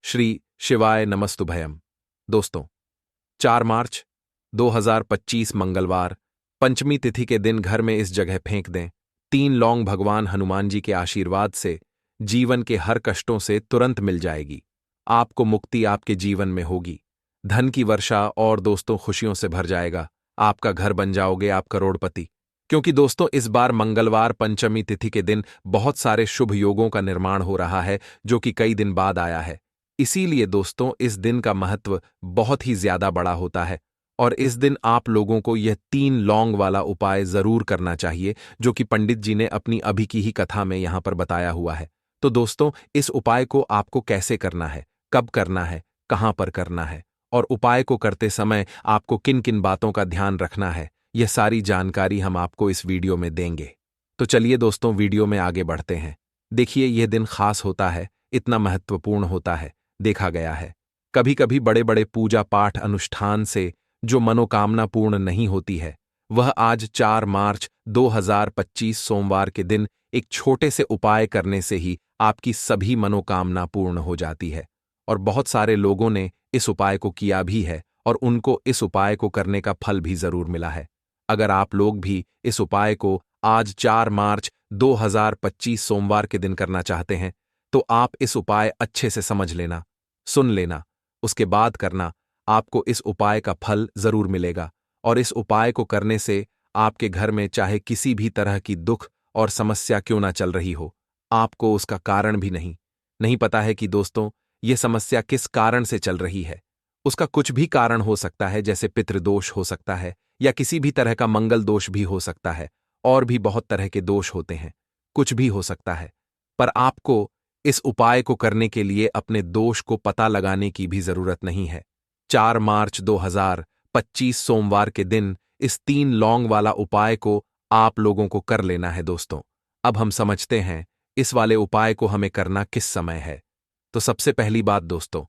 श्री शिवाय नमस्तुभयम। दोस्तों, 4 मार्च 2025 मंगलवार पंचमी तिथि के दिन घर में इस जगह फेंक दें। 3 लौंग भगवान हनुमान जी के आशीर्वाद से जीवन के हर कष्टों से तुरंत मिल जाएगी। आपको मुक्ति आपके जीवन में होगी, धन की वर्षा और दोस्तों खुशियों से भर जाएगा। आपका घर बन जाओगे आप करोड़पति। क्योंकि दोस्तों इस बार मंगलवार पंचमी तिथि के दिन बहुत सारे शुभ योगों का निर्माण हो रहा है जो कि कई दिन बाद आया है। इसीलिए दोस्तों इस दिन का महत्व बहुत ही ज्यादा बड़ा होता है और इस दिन आप लोगों को यह 3 लौंग वाला उपाय जरूर करना चाहिए जो कि पंडित जी ने अपनी अभी की ही कथा में यहां पर बताया हुआ है। तो दोस्तों इस उपाय को आपको कैसे करना है, कब करना है, कहां पर करना है और उपाय को करते समय आपको किन किन बातों का ध्यान रखना है, यह सारी जानकारी हम आपको इस वीडियो में देंगे। तो चलिए दोस्तों वीडियो में आगे बढ़ते हैं। देखिए यह दिन खास होता है, इतना महत्वपूर्ण होता है। देखा गया है कभी कभी बड़े बड़े पूजा पाठ अनुष्ठान से जो मनोकामना पूर्ण नहीं होती है वह आज 4 मार्च 2025 सोमवार के दिन एक छोटे से उपाय करने से ही आपकी सभी मनोकामना पूर्ण हो जाती है। और बहुत सारे लोगों ने इस उपाय को किया भी है और उनको इस उपाय को करने का फल भी जरूर मिला है। अगर आप लोग भी इस उपाय को आज 4 मार्च 2025 सोमवार के दिन करना चाहते हैं तो आप इस उपाय अच्छे से समझ लेना, सुन लेना, उसके बाद करना। आपको इस उपाय का फल जरूर मिलेगा और इस उपाय को करने से आपके घर में चाहे किसी भी तरह की दुख और समस्या क्यों ना चल रही हो, आपको उसका कारण भी नहीं पता है कि दोस्तों ये समस्या किस कारण से चल रही है। उसका कुछ भी कारण हो सकता है, जैसे पितृदोष हो सकता है या किसी भी तरह का मंगल दोष भी हो सकता है और भी बहुत तरह के दोष होते हैं, कुछ भी हो सकता है। पर आपको इस उपाय को करने के लिए अपने दोष को पता लगाने की भी जरूरत नहीं है। 4 मार्च 2025 सोमवार के दिन इस 3 लौंग वाला उपाय को आप लोगों को कर लेना है। दोस्तों अब हम समझते हैं इस वाले उपाय को हमें करना किस समय है। तो सबसे पहली बात दोस्तों,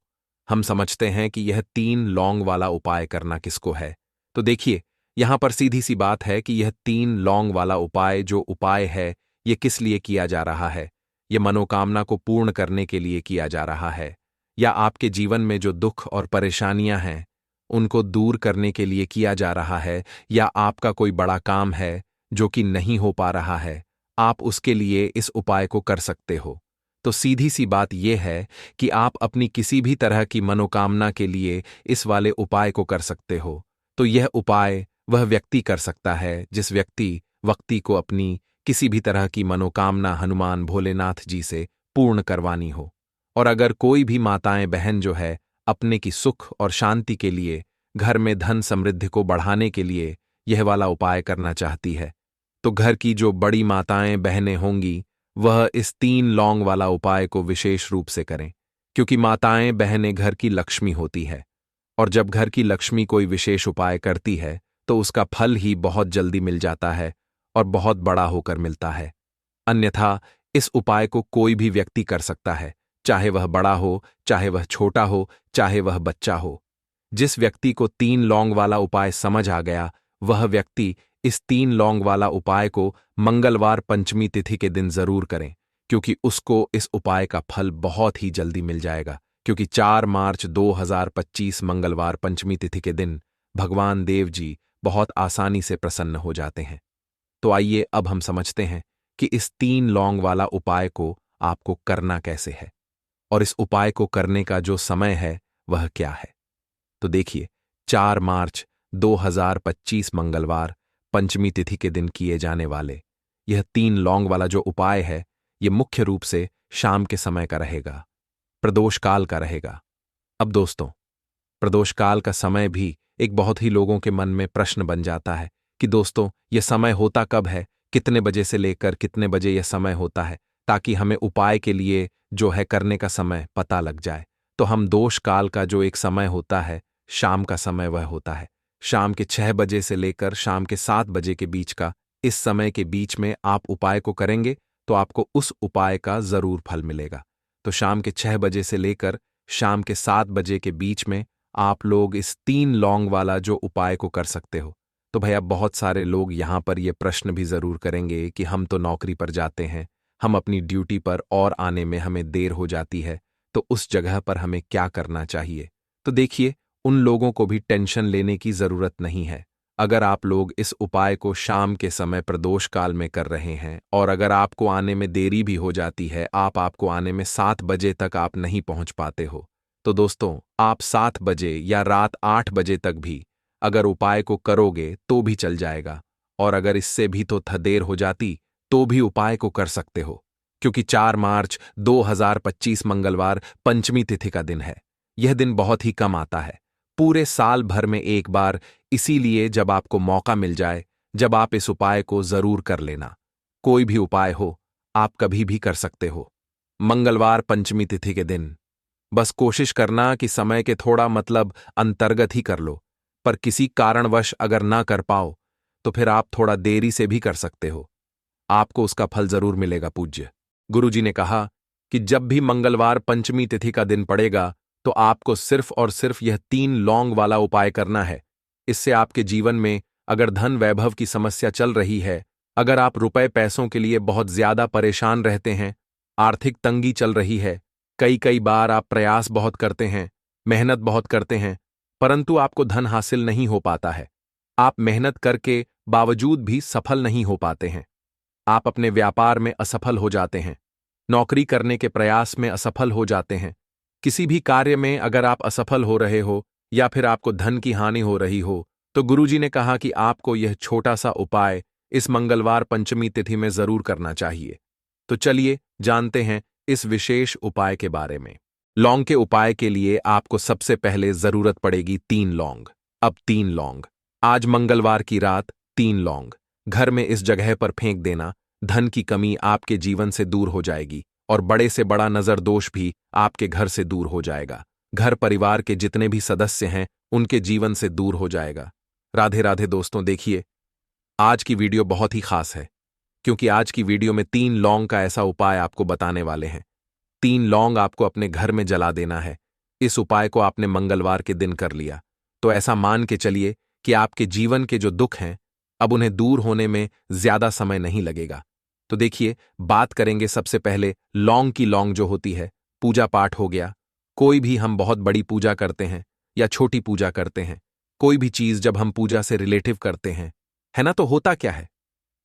हम समझते हैं कि यह 3 लौंग वाला उपाय करना किसको है। तो देखिए यहां पर सीधी सी बात है कि यह 3 लौंग वाला उपाय जो उपाय है यह किस लिए किया जा रहा है। यह मनोकामना को पूर्ण करने के लिए किया जा रहा है, या आपके जीवन में जो दुख और परेशानियां हैं उनको दूर करने के लिए किया जा रहा है, या आपका कोई बड़ा काम है जो कि नहीं हो पा रहा है, आप उसके लिए इस उपाय को कर सकते हो। तो सीधी सी बात यह है कि आप अपनी किसी भी तरह की मनोकामना के लिए इस वाले उपाय को कर सकते हो। तो यह उपाय वह व्यक्ति कर सकता है जिस व्यक्ति को अपनी किसी भी तरह की मनोकामना हनुमान भोलेनाथ जी से पूर्ण करवानी हो। और अगर कोई भी माताएं बहन जो है अपने की सुख और शांति के लिए, घर में धन समृद्धि को बढ़ाने के लिए यह वाला उपाय करना चाहती है, तो घर की जो बड़ी माताएं बहनें होंगी वह इस 3 लौंग वाला उपाय को विशेष रूप से करें, क्योंकि माताएं बहनें घर की लक्ष्मी होती है और जब घर की लक्ष्मी कोई विशेष उपाय करती है तो उसका फल ही बहुत जल्दी मिल जाता है और बहुत बड़ा होकर मिलता है। अन्यथा इस उपाय को कोई भी व्यक्ति कर सकता है, चाहे वह बड़ा हो, चाहे वह छोटा हो, चाहे वह बच्चा हो। जिस व्यक्ति को 3 लौंग वाला उपाय समझ आ गया वह व्यक्ति इस 3 लौंग वाला उपाय को मंगलवार पंचमी तिथि के दिन जरूर करें, क्योंकि उसको इस उपाय का फल बहुत ही जल्दी मिल जाएगा। क्योंकि 4 मार्च 2025 मंगलवार पंचमी तिथि के दिन भगवान देव जी बहुत आसानी से प्रसन्न हो जाते हैं। तो आइए अब हम समझते हैं कि इस 3 लौंग वाला उपाय को आपको करना कैसे है और इस उपाय को करने का जो समय है वह क्या है। तो देखिए 4 मार्च 2025 मंगलवार पंचमी तिथि के दिन किए जाने वाले यह 3 लौंग वाला जो उपाय है यह मुख्य रूप से शाम के समय का रहेगा, प्रदोष काल का रहेगा। अब दोस्तों प्रदोष काल का समय भी एक बहुत ही लोगों के मन में प्रश्न बन जाता है कि दोस्तों यह समय होता कब है, कितने बजे से लेकर कितने बजे यह समय होता है, ताकि हमें उपाय के लिए जो है करने का समय पता लग जाए। तो हम दोष काल का जो एक समय होता है, शाम का समय वह होता है शाम के 6 बजे से लेकर शाम के 7 बजे के बीच का। इस समय के बीच में आप उपाय को करेंगे तो आपको उस उपाय का जरूर फल मिलेगा। तो शाम के 6 बजे से लेकर शाम के 7 बजे के बीच में आप लोग इस 3 लौंग वाला जो उपाय को कर सकते हो। तो भैया बहुत सारे लोग यहां पर यह प्रश्न भी जरूर करेंगे कि हम तो नौकरी पर जाते हैं, हम अपनी ड्यूटी पर और आने में हमें देर हो जाती है, तो उस जगह पर हमें क्या करना चाहिए। तो देखिए, उन लोगों को भी टेंशन लेने की जरूरत नहीं है। अगर आप लोग इस उपाय को शाम के समय प्रदोष काल में कर रहे हैं और अगर आपको आने में देरी भी हो जाती है, आपको आने में 7 बजे तक आप नहीं पहुंच पाते हो, तो दोस्तों आप 7 बजे या रात 8 बजे तक भी अगर उपाय को करोगे तो भी चल जाएगा। और अगर इससे भी तो देर हो जाती तो भी उपाय को कर सकते हो, क्योंकि 4 मार्च 2025 मंगलवार पंचमी तिथि का दिन है। यह दिन बहुत ही कम आता है, पूरे साल भर में एक बार। इसीलिए जब आपको मौका मिल जाए, जब आप इस उपाय को जरूर कर लेना। कोई भी उपाय हो, आप कभी भी कर सकते हो। मंगलवार पंचमी तिथि के दिन बस कोशिश करना कि समय के थोड़ा अंतर्गत ही कर लो। पर किसी कारणवश अगर ना कर पाओ तो फिर आप थोड़ा देरी से भी कर सकते हो, आपको उसका फल जरूर मिलेगा। पूज्य गुरुजी ने कहा कि जब भी मंगलवार पंचमी तिथि का दिन पड़ेगा तो आपको सिर्फ और सिर्फ यह 3 लौंग वाला उपाय करना है। इससे आपके जीवन में अगर धन वैभव की समस्या चल रही है, अगर आप रुपए पैसों के लिए बहुत ज्यादा परेशान रहते हैं, आर्थिक तंगी चल रही है, कई कई बार आप प्रयास बहुत करते हैं, मेहनत बहुत करते हैं, परंतु आपको धन हासिल नहीं हो पाता है, आप मेहनत करके बावजूद भी सफल नहीं हो पाते हैं, आप अपने व्यापार में असफल हो जाते हैं, नौकरी करने के प्रयास में असफल हो जाते हैं, किसी भी कार्य में अगर आप असफल हो रहे हो या फिर आपको धन की हानि हो रही हो, तो गुरुजी ने कहा कि आपको यह छोटा सा उपाय इस मंगलवार पंचमी तिथि में जरूर करना चाहिए। तो चलिए जानते हैं इस विशेष उपाय के बारे में। लौंग के उपाय के लिए आपको सबसे पहले जरूरत पड़ेगी 3 लौंग। अब 3 लौंग, आज मंगलवार की रात 3 लौंग घर में इस जगह पर फेंक देना। धन की कमी आपके जीवन से दूर हो जाएगी और बड़े से बड़ा नजर दोष भी आपके घर से दूर हो जाएगा। घर परिवार के जितने भी सदस्य हैं उनके जीवन से दूर हो जाएगा। राधे राधे दोस्तों, देखिए आज की वीडियो बहुत ही खास है, क्योंकि आज की वीडियो में 3 लौंग का ऐसा उपाय आपको बताने वाले हैं। 3 लौंग आपको अपने घर में जला देना है। इस उपाय को आपने मंगलवार के दिन कर लिया तो ऐसा मान के चलिए कि आपके जीवन के जो दुख हैं अब उन्हें दूर होने में ज्यादा समय नहीं लगेगा। तो देखिए, बात करेंगे सबसे पहले लौंग की। लौंग जो होती है, पूजा पाठ हो गया, कोई भी हम बहुत बड़ी पूजा करते हैं या छोटी पूजा करते हैं, कोई भी चीज जब हम पूजा से रिलेटिव करते हैं, है ना, तो होता क्या है,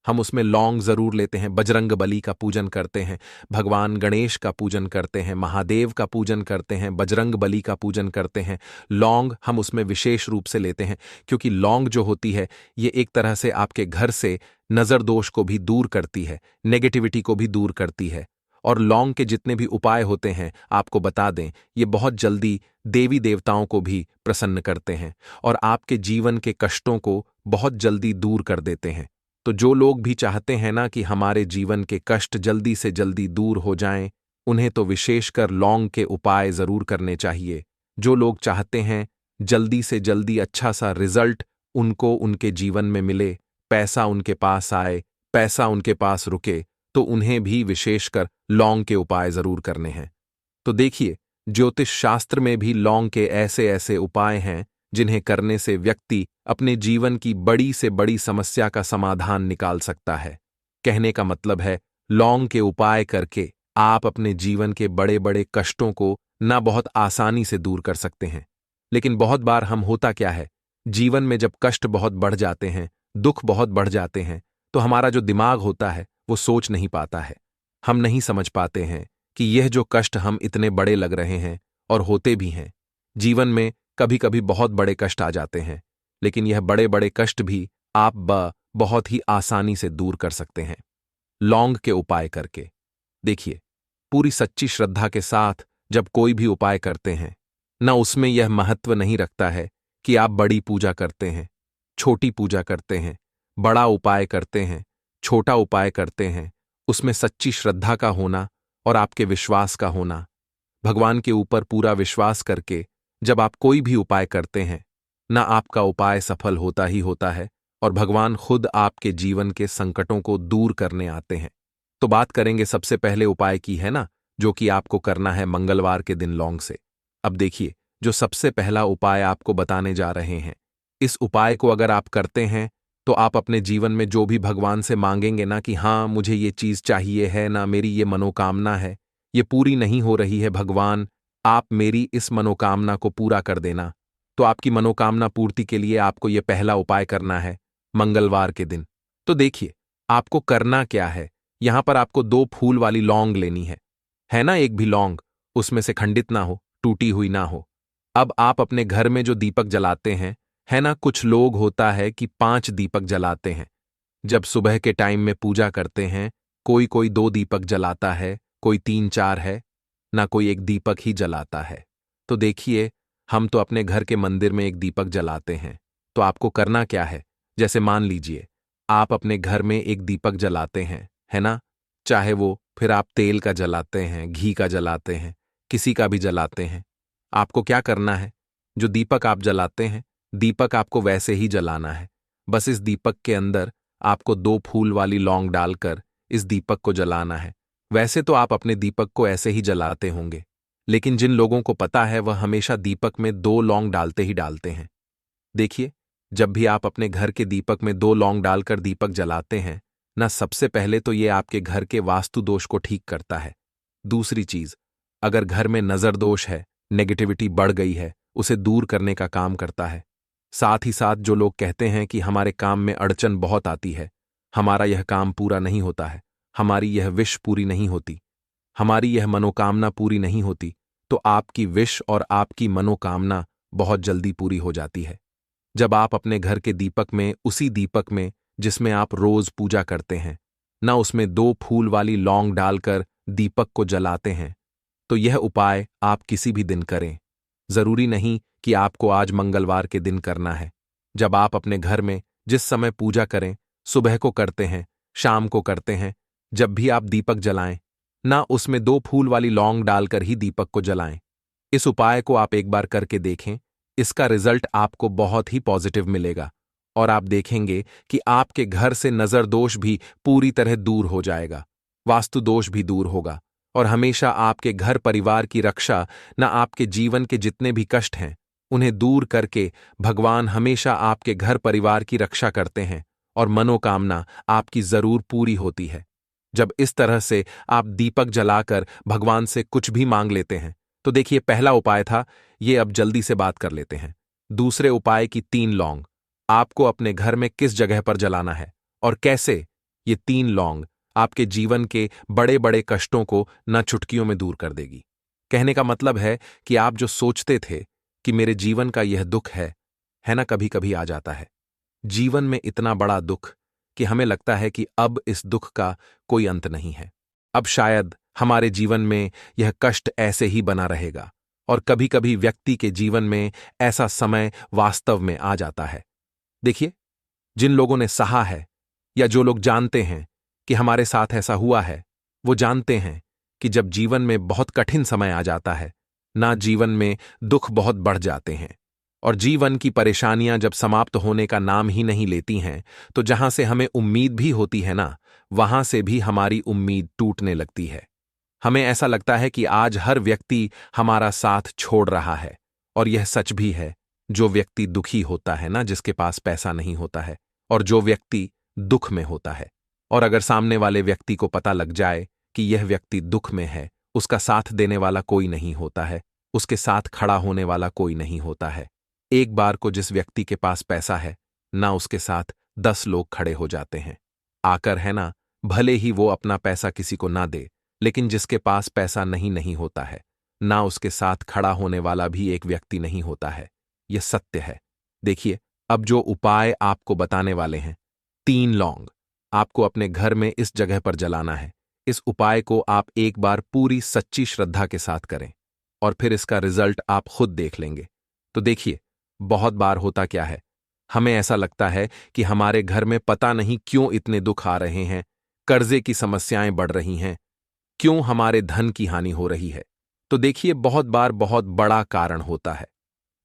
हम उसमें लौंग जरूर लेते हैं। बजरंग बली का पूजन करते हैं, भगवान गणेश का पूजन करते हैं, महादेव का पूजन करते हैं, बजरंग बली का पूजन करते हैं। लौंग हम उसमें विशेष रूप से लेते हैं, क्योंकि लौंग जो होती है ये एक तरह से आपके घर से नजर दोष को भी दूर करती है, नेगेटिविटी को भी दूर करती है। और लौंग के जितने भी उपाय होते हैं आपको बता दें, ये बहुत जल्दी देवी देवताओं को भी प्रसन्न करते हैं और आपके जीवन के कष्टों को बहुत जल्दी दूर कर देते हैं। तो जो लोग भी चाहते हैं ना कि हमारे जीवन के कष्ट जल्दी से जल्दी दूर हो जाएं, उन्हें तो विशेषकर लौंग के उपाय जरूर करने चाहिए। जो लोग चाहते हैं जल्दी से जल्दी अच्छा सा रिजल्ट उनको उनके जीवन में मिले, पैसा उनके पास आए, पैसा उनके पास रुके, तो उन्हें भी विशेषकर लौंग के उपाय जरूर करने हैं। तो देखिए, ज्योतिष शास्त्र में भी लौंग के ऐसे ऐसे उपाय हैं जिन्हें करने से व्यक्ति अपने जीवन की बड़ी से बड़ी समस्या का समाधान निकाल सकता है। कहने का मतलब है, लौंग के उपाय करके आप अपने जीवन के बड़े बड़े कष्टों को ना बहुत आसानी से दूर कर सकते हैं। लेकिन बहुत बार हम होता क्या है, जीवन में जब कष्ट बहुत बढ़ जाते हैं, दुख बहुत बढ़ जाते हैं, तो हमारा जो दिमाग होता है वो सोच नहीं पाता है। हम नहीं समझ पाते हैं कि यह जो कष्ट हम इतने बड़े लग रहे हैं, और होते भी हैं। जीवन में कभी कभी बहुत बड़े कष्ट आ जाते हैं, लेकिन यह बड़े बड़े कष्ट भी आप बहुत ही आसानी से दूर कर सकते हैं लौंग के उपाय करके। देखिए, पूरी सच्ची श्रद्धा के साथ जब कोई भी उपाय करते हैं ना, उसमें यह महत्व नहीं रखता है कि आप बड़ी पूजा करते हैं, छोटी पूजा करते हैं, बड़ा उपाय करते हैं, छोटा उपाय करते हैं। उसमें सच्ची श्रद्धा का होना और आपके विश्वास का होना, भगवान के ऊपर पूरा विश्वास करके जब आप कोई भी उपाय करते हैं ना, आपका उपाय सफल होता ही होता है और भगवान खुद आपके जीवन के संकटों को दूर करने आते हैं। तो बात करेंगे सबसे पहले उपाय की, है ना, जो कि आपको करना है मंगलवार के दिन लौंग से। अब देखिए, जो सबसे पहला उपाय आपको बताने जा रहे हैं, इस उपाय को अगर आप करते हैं तो आप अपने जीवन में जो भी भगवान से मांगेंगे ना कि हाँ मुझे ये चीज चाहिए है ना, मेरी ये मनोकामना है, ये पूरी नहीं हो रही है भगवान, आप मेरी इस मनोकामना को पूरा कर देना। तो आपकी मनोकामना पूर्ति के लिए आपको यह पहला उपाय करना है मंगलवार के दिन। तो देखिए, आपको करना क्या है। यहां पर आपको 2 फूल वाली लौंग लेनी है ना। एक भी लौंग उसमें से खंडित ना हो, टूटी हुई ना हो। अब आप अपने घर में जो दीपक जलाते हैं, है ना, कुछ लोग होता है कि 5 दीपक जलाते हैं। जब सुबह के टाइम में पूजा करते हैं, कोई कोई 2 दीपक जलाता है, कोई 3-4 है ना, कोई एक दीपक ही जलाता है। तो देखिए, हम तो अपने घर के मंदिर में एक दीपक जलाते हैं। तो आपको करना क्या है, जैसे मान लीजिए आप अपने घर में एक दीपक जलाते हैं, है ना। चाहे वो फिर आप तेल का जलाते हैं, घी का जलाते हैं, किसी का भी जलाते हैं। आपको क्या करना है, जो दीपक आप जलाते हैं, दीपक आपको वैसे ही जलाना है। बस इस दीपक के अंदर आपको 2 फूल वाली लौंग डालकर इस दीपक को जलाना है। वैसे तो आप अपने दीपक को ऐसे ही जलाते होंगे, लेकिन जिन लोगों को पता है वह हमेशा दीपक में 2 लौंग डालते ही डालते हैं। देखिए, जब भी आप अपने घर के दीपक में 2 लौंग डालकर दीपक जलाते हैं ना, सबसे पहले तो ये आपके घर के वास्तु दोष को ठीक करता है। दूसरी चीज, अगर घर में नजर दोष है, नेगेटिविटी बढ़ गई है, उसे दूर करने का काम करता है। साथ ही साथ जो लोग कहते हैं कि हमारे काम में अड़चन बहुत आती है, हमारा यह काम पूरा नहीं होता है, हमारी यह विश पूरी नहीं होती, हमारी यह मनोकामना पूरी नहीं होती, तो आपकी विश और आपकी मनोकामना बहुत जल्दी पूरी हो जाती है। जब आप अपने घर के दीपक में, उसी दीपक में जिसमें आप रोज पूजा करते हैं ना, उसमें 2 फूल वाली लौंग डालकर दीपक को जलाते हैं, तो यह उपाय आप किसी भी दिन करें। जरूरी नहीं कि आपको आज मंगलवार के दिन करना है। जब आप अपने घर में जिस समय पूजा करें, सुबह को करते हैं, शाम को करते हैं, जब भी आप दीपक जलाएं ना, उसमें 2 फूल वाली लौंग डालकर ही दीपक को जलाएं। इस उपाय को आप एक बार करके देखें। इसका रिजल्ट आपको बहुत ही पॉजिटिव मिलेगा और आप देखेंगे कि आपके घर से नजर दोष भी पूरी तरह दूर हो जाएगा, वास्तु दोष भी दूर होगा और हमेशा आपके घर परिवार की रक्षा, न आपके जीवन के जितने भी कष्ट हैं उन्हें दूर करके भगवान हमेशा आपके घर परिवार की रक्षा करते हैं और मनोकामना आपकी जरूर पूरी होती है। जब इस तरह से आप दीपक जलाकर भगवान से कुछ भी मांग लेते हैं, तो देखिए, पहला उपाय था ये, अब जल्दी से बात कर लेते हैं। दूसरे उपाय की 3 लौंग आपको अपने घर में किस जगह पर जलाना है और कैसे। ये 3 लौंग आपके जीवन के बड़े बड़े कष्टों को न चुटकियों में दूर कर देगी। कहने का मतलब है कि आप जो सोचते थे कि मेरे जीवन का यह दुख है ना, कभी कभी आ जाता है जीवन में इतना बड़ा दुख कि हमें लगता है कि अब इस दुख का कोई अंत नहीं है, अब शायद हमारे जीवन में यह कष्ट ऐसे ही बना रहेगा। और कभी कभी व्यक्ति के जीवन में ऐसा समय वास्तव में आ जाता है। देखिए, जिन लोगों ने सहा है या जो लोग जानते हैं कि हमारे साथ ऐसा हुआ है, वो जानते हैं कि जब जीवन में बहुत कठिन समय आ जाता है ना, जीवन में दुख बहुत बढ़ जाते हैं और जीवन की परेशानियां जब समाप्त होने का नाम ही नहीं लेती हैं, तो जहां से हमें उम्मीद भी होती है ना, वहां से भी हमारी उम्मीद टूटने लगती है। हमें ऐसा लगता है कि आज हर व्यक्ति हमारा साथ छोड़ रहा है और यह सच भी है। जो व्यक्ति दुखी होता है ना, जिसके पास पैसा नहीं होता है, और जो व्यक्ति दुख में होता है, और अगर सामने वाले व्यक्ति को पता लग जाए कि यह व्यक्ति दुख में है, उसका साथ देने वाला कोई नहीं होता है, उसके साथ खड़ा होने वाला कोई नहीं होता है। एक बार को जिस व्यक्ति के पास पैसा है ना, उसके साथ 10 लोग खड़े हो जाते हैं आकर, है ना। भले ही वो अपना पैसा किसी को ना दे, लेकिन जिसके पास पैसा नहीं होता है ना, उसके साथ खड़ा होने वाला भी एक व्यक्ति नहीं होता है। यह सत्य है। देखिए, अब जो उपाय आपको बताने वाले हैं, 3 लौंग आपको अपने घर में इस जगह पर जलाना है। इस उपाय को आप एक बार पूरी सच्ची श्रद्धा के साथ करें और फिर इसका रिजल्ट आप खुद देख लेंगे। तो देखिए, बहुत बार होता क्या है, हमें ऐसा लगता है कि हमारे घर में पता नहीं क्यों इतने दुख आ रहे हैं, कर्जे की समस्याएं बढ़ रही हैं, क्यों हमारे धन की हानि हो रही है। तो देखिए, बहुत बार बहुत बड़ा कारण होता है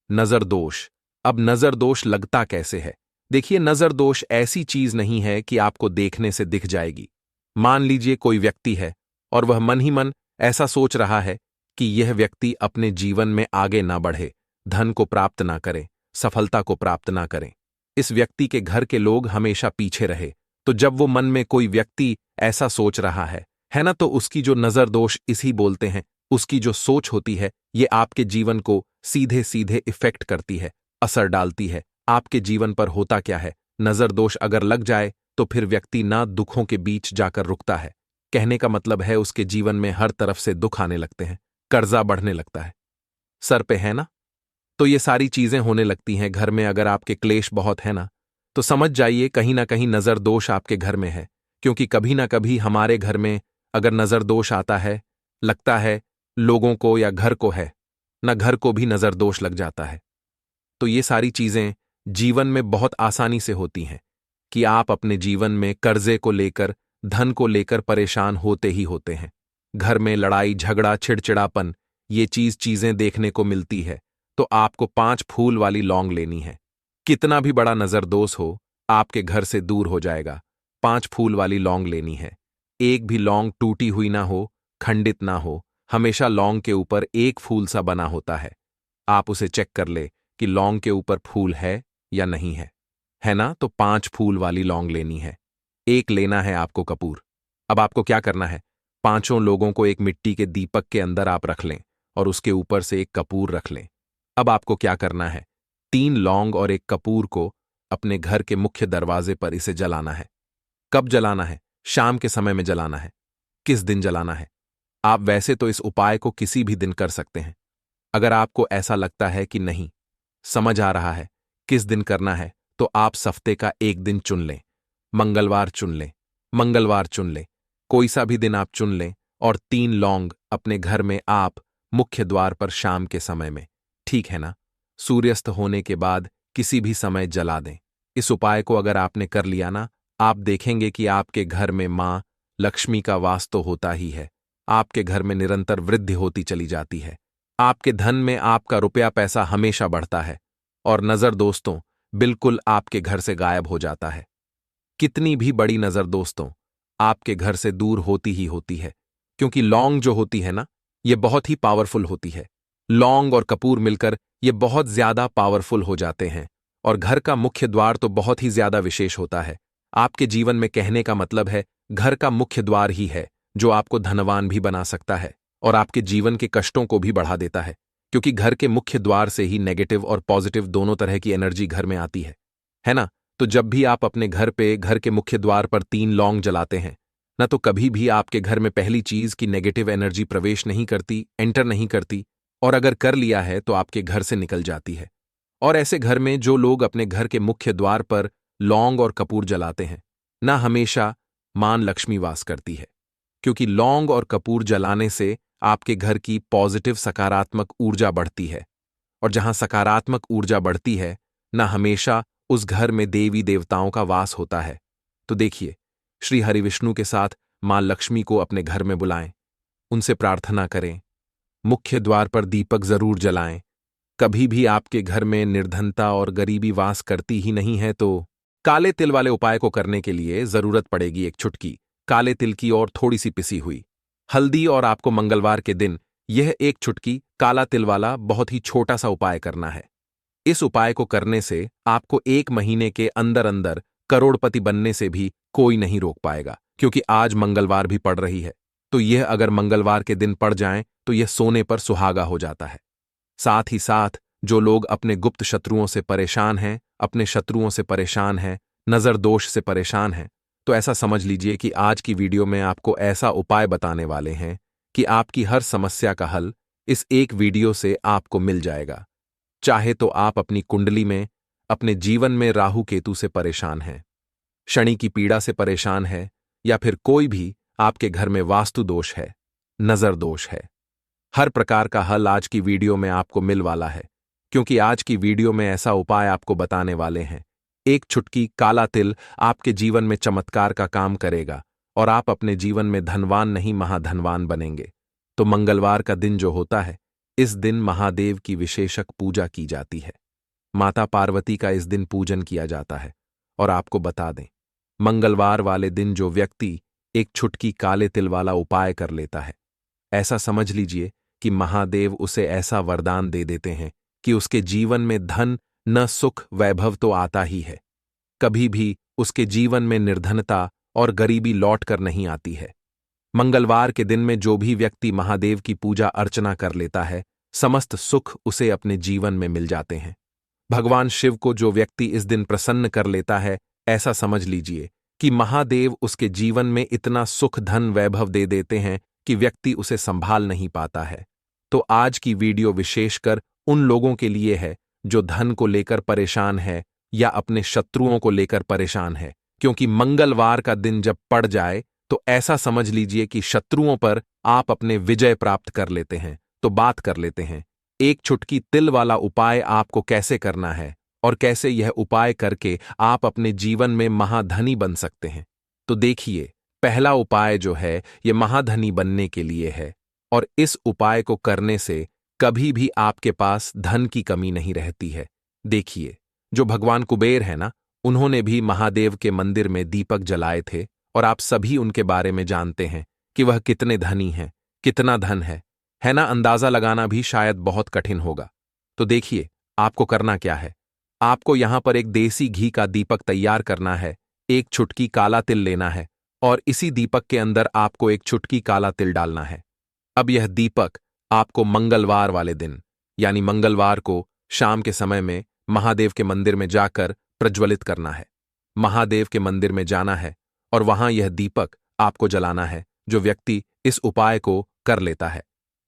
नजर दोष। अब नजर दोष लगता कैसे है? देखिए, नजर दोष ऐसी चीज नहीं है कि आपको देखने से दिख जाएगी। मान लीजिए कोई व्यक्ति है और वह मन ही मन ऐसा सोच रहा है कि यह व्यक्ति अपने जीवन में आगे ना बढ़े, धन को प्राप्त ना करे, सफलता को प्राप्त ना करें, इस व्यक्ति के घर के लोग हमेशा पीछे रहे। तो जब वो मन में कोई व्यक्ति ऐसा सोच रहा है ना, तो उसकी जो नजर दोष इसी बोलते हैं, उसकी जो सोच होती है ये आपके जीवन को सीधे सीधे इफेक्ट करती है, असर डालती है। आपके जीवन पर होता क्या है, नजर दोष अगर लग जाए तो फिर व्यक्ति ना दुखों के बीच जाकर रुकता है। कहने का मतलब है उसके जीवन में हर तरफ से दुख आने लगते हैं, कर्जा बढ़ने लगता है, सर पे है ना, तो ये सारी चीजें होने लगती हैं। घर में अगर आपके क्लेश बहुत है ना, तो समझ जाइए कहीं ना कहीं नजर दोष आपके घर में है। क्योंकि कभी ना कभी हमारे घर में अगर नजर दोष आता है, लगता है लोगों को या घर को है ना, घर को भी नजर दोष लग जाता है। तो ये सारी चीजें जीवन में बहुत आसानी से होती हैं कि आप अपने जीवन में कर्जे को लेकर, धन को लेकर परेशान होते ही होते हैं। घर में लड़ाई झगड़ा चिड़चिड़ापन ये चीजें देखने को मिलती है। तो आपको 5 फूल वाली लौंग लेनी है। कितना भी बड़ा नजरदोष हो, आपके घर से दूर हो जाएगा। 5 फूल वाली लौंग लेनी है। एक भी लौंग टूटी हुई ना हो, खंडित ना हो, हमेशा लौंग के ऊपर एक फूल सा बना होता है। आप उसे चेक कर ले कि लौंग के ऊपर फूल है या नहीं है ना, तो 5 फूल वाली लौंग लेनी है। एक लेना है आपको कपूर। अब आपको क्या करना है, 5 लोगों को एक मिट्टी के दीपक के अंदर आप रख लें और उसके ऊपर से एक कपूर रख लें। अब आपको क्या करना है, 3 लौंग और एक कपूर को अपने घर के मुख्य दरवाजे पर इसे जलाना है। कब जलाना है, शाम के समय में जलाना है। किस दिन जलाना है, आप वैसे तो इस उपाय को किसी भी दिन कर सकते हैं। अगर आपको ऐसा लगता है कि नहीं समझ आ रहा है किस दिन करना है, तो आप हफ्ते का एक दिन चुन लें। मंगलवार चुन लें, मंगलवार चुन लें, कोई सा भी दिन आप चुन लें और 3 लौंग अपने घर में आप मुख्य द्वार पर शाम के समय में, ठीक है ना, सूर्यास्त होने के बाद किसी भी समय जला दें। इस उपाय को अगर आपने कर लिया ना, आप देखेंगे कि आपके घर में मां लक्ष्मी का वास तो होता ही है। आपके घर में निरंतर वृद्धि होती चली जाती है। आपके धन में आपका रुपया पैसा हमेशा बढ़ता है और नजर दोस्तों बिल्कुल आपके घर से गायब हो जाता है। कितनी भी बड़ी नजर दोस्तों आपके घर से दूर होती ही होती है। क्योंकि लौंग जो होती है ना, ये बहुत ही पावरफुल होती है। लौंग और कपूर मिलकर ये बहुत ज्यादा पावरफुल हो जाते हैं और घर का मुख्य द्वार तो बहुत ही ज्यादा विशेष होता है। आपके जीवन में कहने का मतलब है घर का मुख्य द्वार ही है जो आपको धनवान भी बना सकता है और आपके जीवन के कष्टों को भी बढ़ा देता है। क्योंकि घर के मुख्य द्वार से ही नेगेटिव और पॉजिटिव दोनों तरह की एनर्जी घर में आती है ना। तो जब भी आप अपने घर पे घर के मुख्य द्वार पर 3 लौंग जलाते हैं ना, तो कभी भी आपके घर में पहली चीज की नेगेटिव एनर्जी प्रवेश नहीं करती, एंटर नहीं करती, और अगर कर लिया है तो आपके घर से निकल जाती है। और ऐसे घर में जो लोग अपने घर के मुख्य द्वार पर लौंग और कपूर जलाते हैं ना, हमेशा मां लक्ष्मी वास करती है। क्योंकि लौंग और कपूर जलाने से आपके घर की पॉजिटिव सकारात्मक ऊर्जा बढ़ती है और जहां सकारात्मक ऊर्जा बढ़ती है ना, हमेशा उस घर में देवी देवताओं का वास होता है। तो देखिए, श्री हरिविष्णु के साथ मां लक्ष्मी को अपने घर में बुलाएं, उनसे प्रार्थना करें, मुख्य द्वार पर दीपक जरूर जलाएं। कभी भी आपके घर में निर्धनता और गरीबी वास करती ही नहीं है, तो काले तिल वाले उपाय को करने के लिए जरूरत पड़ेगी एक चुटकी काले तिल की और थोड़ी सी पिसी हुई हल्दी, और आपको मंगलवार के दिन यह एक चुटकी काला तिल वाला बहुत ही छोटा सा उपाय करना है। इस उपाय को करने से आपको 1 महीने के अंदर अंदर करोड़पति बनने से भी कोई नहीं रोक पाएगा। क्योंकि आज मंगलवार भी पड़ रही है, तो यह अगर मंगलवार के दिन पड़ जाए तो यह सोने पर सुहागा हो जाता है। साथ ही साथ जो लोग अपने गुप्त शत्रुओं से परेशान हैं, अपने शत्रुओं से परेशान हैं, नजर दोष से परेशान हैं, तो ऐसा समझ लीजिए कि आज की वीडियो में आपको ऐसा उपाय बताने वाले हैं कि आपकी हर समस्या का हल इस एक वीडियो से आपको मिल जाएगा। चाहे तो आप अपनी कुंडली में, अपने जीवन में राहु केतु से परेशान हैं, शनि की पीड़ा से परेशान है, या फिर कोई भी आपके घर में वास्तु दोष है, नजर दोष है, हर प्रकार का हल आज की वीडियो में आपको मिल वाला है। क्योंकि आज की वीडियो में ऐसा उपाय आपको बताने वाले हैं, एक चुटकी काला तिल आपके जीवन में चमत्कार का काम करेगा और आप अपने जीवन में धनवान नहीं महाधनवान बनेंगे। तो मंगलवार का दिन जो होता है, इस दिन महादेव की विशेषक पूजा की जाती है। माता पार्वती का इस दिन पूजन किया जाता है। और आपको बता दें, मंगलवार वाले दिन जो व्यक्ति एक चुटकी काले तिल वाला उपाय कर लेता है, ऐसा समझ लीजिए कि महादेव उसे ऐसा वरदान दे देते हैं कि उसके जीवन में धन न सुख वैभव तो आता ही है, कभी भी उसके जीवन में निर्धनता और गरीबी लौट कर नहीं आती है। मंगलवार के दिन में जो भी व्यक्ति महादेव की पूजा अर्चना कर लेता है, समस्त सुख उसे अपने जीवन में मिल जाते हैं। भगवान शिव को जो व्यक्ति इस दिन प्रसन्न कर लेता है, ऐसा समझ लीजिए कि महादेव उसके जीवन में इतना सुख धन वैभव दे देते हैं कि व्यक्ति उसे संभाल नहीं पाता है। तो आज की वीडियो विशेषकर उन लोगों के लिए है जो धन को लेकर परेशान है या अपने शत्रुओं को लेकर परेशान है, क्योंकि मंगलवार का दिन जब पड़ जाए तो ऐसा समझ लीजिए कि शत्रुओं पर आप अपने विजय प्राप्त कर लेते हैं। तो बात कर लेते हैं एक चुटकी तिल वाला उपाय आपको कैसे करना है और कैसे यह उपाय करके आप अपने जीवन में महाधनी बन सकते हैं। तो देखिए, पहला उपाय जो है यह महाधनी बनने के लिए है और इस उपाय को करने से कभी भी आपके पास धन की कमी नहीं रहती है। देखिए, जो भगवान कुबेर है ना, उन्होंने भी महादेव के मंदिर में दीपक जलाए थे और आप सभी उनके बारे में जानते हैं कि वह कितने धनी हैं, कितना धन है ना। अंदाजा लगाना भी शायद बहुत कठिन होगा। तो देखिए, आपको करना क्या है। आपको यहां पर एक देसी घी का दीपक तैयार करना है, एक चुटकी काला तिल लेना है और इसी दीपक के अंदर आपको एक चुटकी काला तिल डालना है। अब यह दीपक आपको मंगलवार वाले दिन यानी मंगलवार को शाम के समय में महादेव के मंदिर में जाकर प्रज्वलित करना है। महादेव के मंदिर में जाना है और वहां यह दीपक आपको जलाना है। जो व्यक्ति इस उपाय को कर लेता है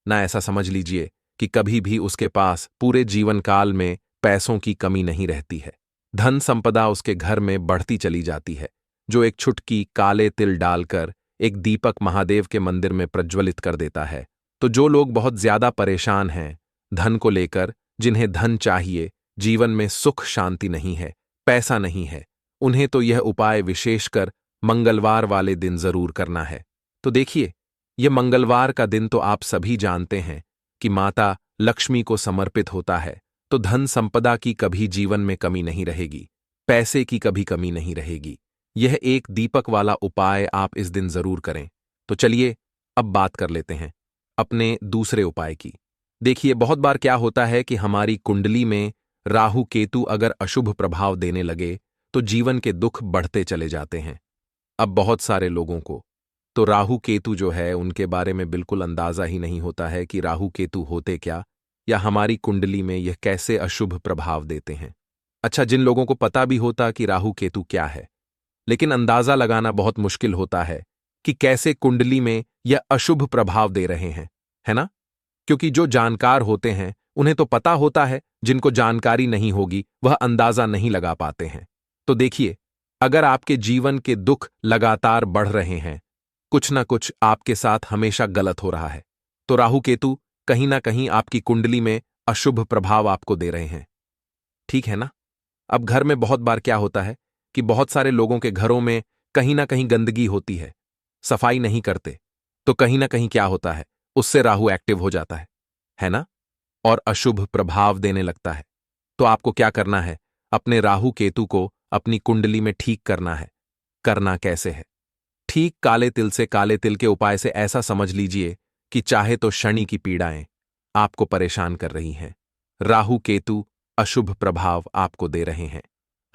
ना, ऐसा समझ लीजिए कि कभी भी उसके पास पूरे जीवन काल में पैसों की कमी नहीं रहती है। धन संपदा उसके घर में बढ़ती चली जाती है। जो एक चुटकी काले तिल डालकर एक दीपक महादेव के मंदिर में प्रज्वलित कर देता है, तो जो लोग बहुत ज्यादा परेशान हैं धन को लेकर, जिन्हें धन चाहिए, जीवन में सुख शांति नहीं है, पैसा नहीं है, उन्हें तो यह उपाय विशेषकर मंगलवार वाले दिन जरूर करना है। तो देखिए, यह मंगलवार का दिन तो आप सभी जानते हैं कि माता लक्ष्मी को समर्पित होता है, तो धन संपदा की कभी जीवन में कमी नहीं रहेगी, पैसे की कभी कमी नहीं रहेगी। यह एक दीपक वाला उपाय आप इस दिन जरूर करें। तो चलिए अब बात कर लेते हैं अपने दूसरे उपाय की। देखिए, बहुत बार क्या होता है कि हमारी कुंडली में राहु केतु अगर अशुभ प्रभाव देने लगे तो जीवन के दुख बढ़ते चले जाते हैं। अब बहुत सारे लोगों को तो राहु केतु जो है उनके बारे में बिल्कुल अंदाजा ही नहीं होता है कि राहु केतु होते क्या या हमारी कुंडली में यह कैसे अशुभ प्रभाव देते हैं। अच्छा, जिन लोगों को पता भी होता कि राहु केतु क्या है, लेकिन अंदाजा लगाना बहुत मुश्किल होता है कि कैसे कुंडली में यह अशुभ प्रभाव दे रहे हैं, है ना। क्योंकि जो जानकार होते हैं उन्हें तो पता होता है, जिनको जानकारी नहीं होगी वह अंदाजा नहीं लगा पाते हैं। तो देखिए, अगर आपके जीवन के दुख लगातार बढ़ रहे हैं, कुछ ना कुछ आपके साथ हमेशा गलत हो रहा है, तो राहु केतु कहीं ना कहीं आपकी कुंडली में अशुभ प्रभाव आपको दे रहे हैं। ठीक है ना। अब घर में बहुत बार क्या होता है कि बहुत सारे लोगों के घरों में कहीं ना कहीं गंदगी होती है, सफाई नहीं करते, तो कहीं ना कहीं क्या होता है, उससे राहु एक्टिव हो जाता है ना, और अशुभ प्रभाव देने लगता है। तो आपको क्या करना है, अपने राहु केतु को अपनी कुंडली में ठीक करना है। करना कैसे है? ठीक काले तिल से, काले तिल के उपाय से ऐसा समझ लीजिए कि चाहे तो शनि की पीड़ाएं आपको परेशान कर रही हैं, राहु केतु अशुभ प्रभाव आपको दे रहे हैं,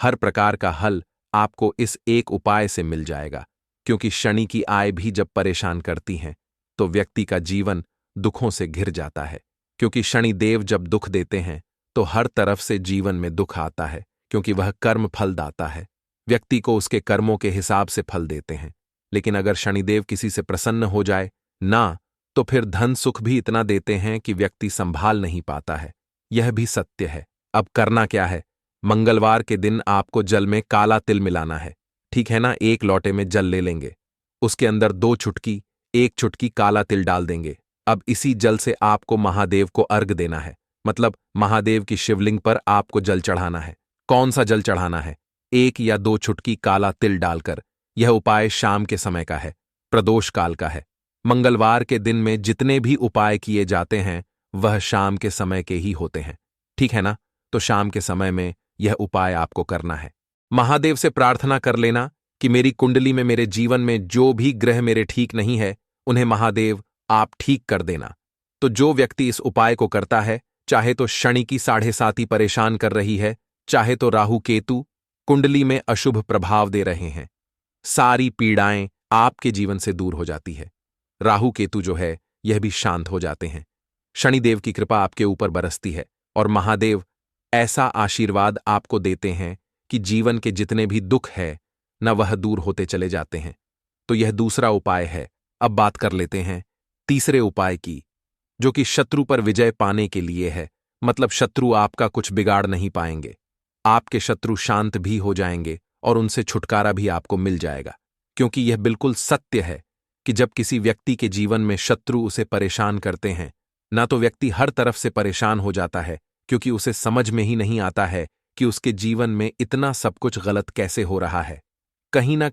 हर प्रकार का हल आपको इस एक उपाय से मिल जाएगा। क्योंकि शनि की आय भी जब परेशान करती हैं तो व्यक्ति का जीवन दुखों से घिर जाता है। क्योंकि शनि देव जब दुख देते हैं तो हर तरफ से जीवन में दुख आता है, क्योंकि वह कर्म फल दाता है, व्यक्ति को उसके कर्मों के हिसाब से फल देते हैं। लेकिन अगर शनिदेव किसी से प्रसन्न हो जाए ना, तो फिर धन सुख भी इतना देते हैं कि व्यक्ति संभाल नहीं पाता है। यह भी सत्य है। अब करना क्या है, मंगलवार के दिन आपको जल में काला तिल मिलाना है, ठीक है ना। एक लोटे में जल ले लेंगे, उसके अंदर 2 चुटकी, 1 चुटकी काला तिल डाल देंगे। अब इसी जल से आपको महादेव को अर्घ देना है, मतलब महादेव की शिवलिंग पर आपको जल चढ़ाना है। कौन सा जल चढ़ाना है? 1 या 2 चुटकी काला तिल डालकर। यह उपाय शाम के समय का है, प्रदोष काल का है। मंगलवार के दिन में जितने भी उपाय किए जाते हैं वह शाम के समय के ही होते हैं, ठीक है ना। तो शाम के समय में यह उपाय आपको करना है। महादेव से प्रार्थना कर लेना कि मेरी कुंडली में, मेरे जीवन में जो भी ग्रह मेरे ठीक नहीं है उन्हें महादेव आप ठीक कर देना। तो जो व्यक्ति इस उपाय को करता है, चाहे तो शनि की 7.5 परेशान कर रही है, चाहे तो राहु केतु कुंडली में अशुभ प्रभाव दे रहे हैं, सारी पीड़ाएं आपके जीवन से दूर हो जाती है। राहु केतु जो है यह भी शांत हो जाते हैं। शनिदेव की कृपा आपके ऊपर बरसती है और महादेव ऐसा आशीर्वाद आपको देते हैं कि जीवन के जितने भी दुख है न वह दूर होते चले जाते हैं। तो यह दूसरा उपाय है। अब बात कर लेते हैं तीसरे उपाय की, जो कि शत्रु पर विजय पाने के लिए है। मतलब शत्रु आपका कुछ बिगाड़ नहीं पाएंगे, आपके शत्रु शांत भी हो जाएंगे और उनसे छुटकारा भी आपको मिल जाएगा। क्योंकि यह बिल्कुल सत्य है कि जब किसी व्यक्ति के जीवन में शत्रु उसे परेशान करते हैं, ना तो व्यक्ति हर तरफ से परेशान हो जाता है क्योंकि उसे समझ में ही नहीं आता है कि उसके जीवन में इतना सब कुछ गलत कैसे हो रहा है। कहीं ना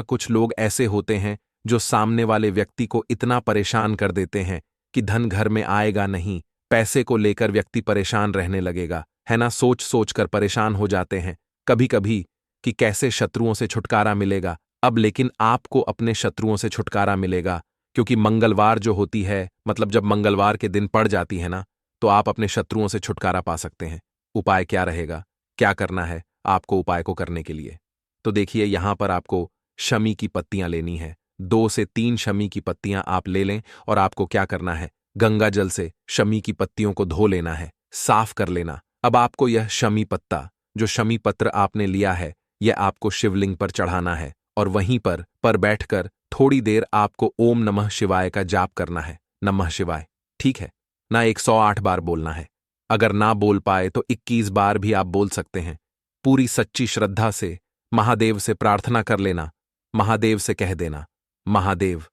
कुछ लोग ऐसे होते हैं जो सामने वाले व्यक्ति को इतना परेशान कर देते हैं कि धन घर में आएगा नहीं, पैसे को लेकर व्यक्ति परेशान रहने लगेगा, है ना। सोच सोच कर परेशान हो जाते हैं कभी कभी कि कैसे शत्रुओं से छुटकारा मिलेगा। अब लेकिन आपको अपने शत्रुओं से छुटकारा मिलेगा, क्योंकि मंगलवार जो होती है, मतलब जब मंगलवार के दिन पड़ जाती है ना, तो आप अपने शत्रुओं से छुटकारा पा सकते हैं। उपाय क्या रहेगा, क्या करना है आपको उपाय को करने के लिए? तो देखिए, यहां पर आपको शमी की पत्तियां लेनी है। 2 से 3 शमी की पत्तियां आप ले लें और आपको क्या करना है, गंगा जल से शमी की पत्तियों को धो लेना है, साफ कर लेना। अब आपको यह शमी पत्ता, जो शमी पत्र आपने लिया है, यह आपको शिवलिंग पर चढ़ाना है और वहीं पर बैठकर थोड़ी देर आपको ओम नमः शिवाय का जाप करना है। नमः शिवाय, ठीक है ना, 108 बार बोलना है। अगर ना बोल पाए तो 21 बार भी आप बोल सकते हैं। पूरी सच्ची श्रद्धा से महादेव से प्रार्थना कर लेना। महादेव से कह देना, महादेव,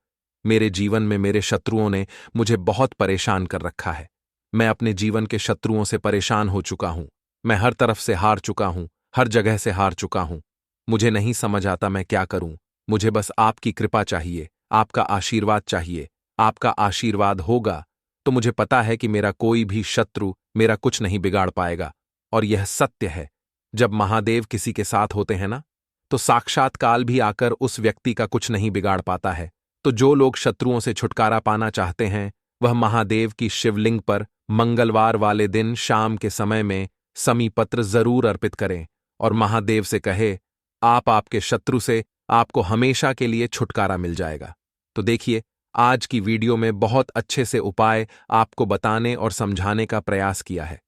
मेरे जीवन में मेरे शत्रुओं ने मुझे बहुत परेशान कर रखा है। मैं अपने जीवन के शत्रुओं से परेशान हो चुका हूं। मैं हर तरफ से हार चुका हूं, हर जगह से हार चुका हूं। मुझे नहीं समझ आता मैं क्या करूं। मुझे बस आपकी कृपा चाहिए, आपका आशीर्वाद चाहिए। आपका आशीर्वाद होगा तो मुझे पता है कि मेरा कोई भी शत्रु मेरा कुछ नहीं बिगाड़ पाएगा। और यह सत्य है, जब महादेव किसी के साथ होते हैं ना, तो साक्षात काल भी आकर उस व्यक्ति का कुछ नहीं बिगाड़ पाता है। तो जो लोग शत्रुओं से छुटकारा पाना चाहते हैं, वह महादेव की शिवलिंग पर मंगलवार वाले दिन शाम के समय में समी पत्र जरूर अर्पित करें और महादेव से कहे, आप आपके शत्रु से आपको हमेशा के लिए छुटकारा मिल जाएगा। तो देखिए, आज की वीडियो में बहुत अच्छे से उपाय आपको बताने और समझाने का प्रयास किया है।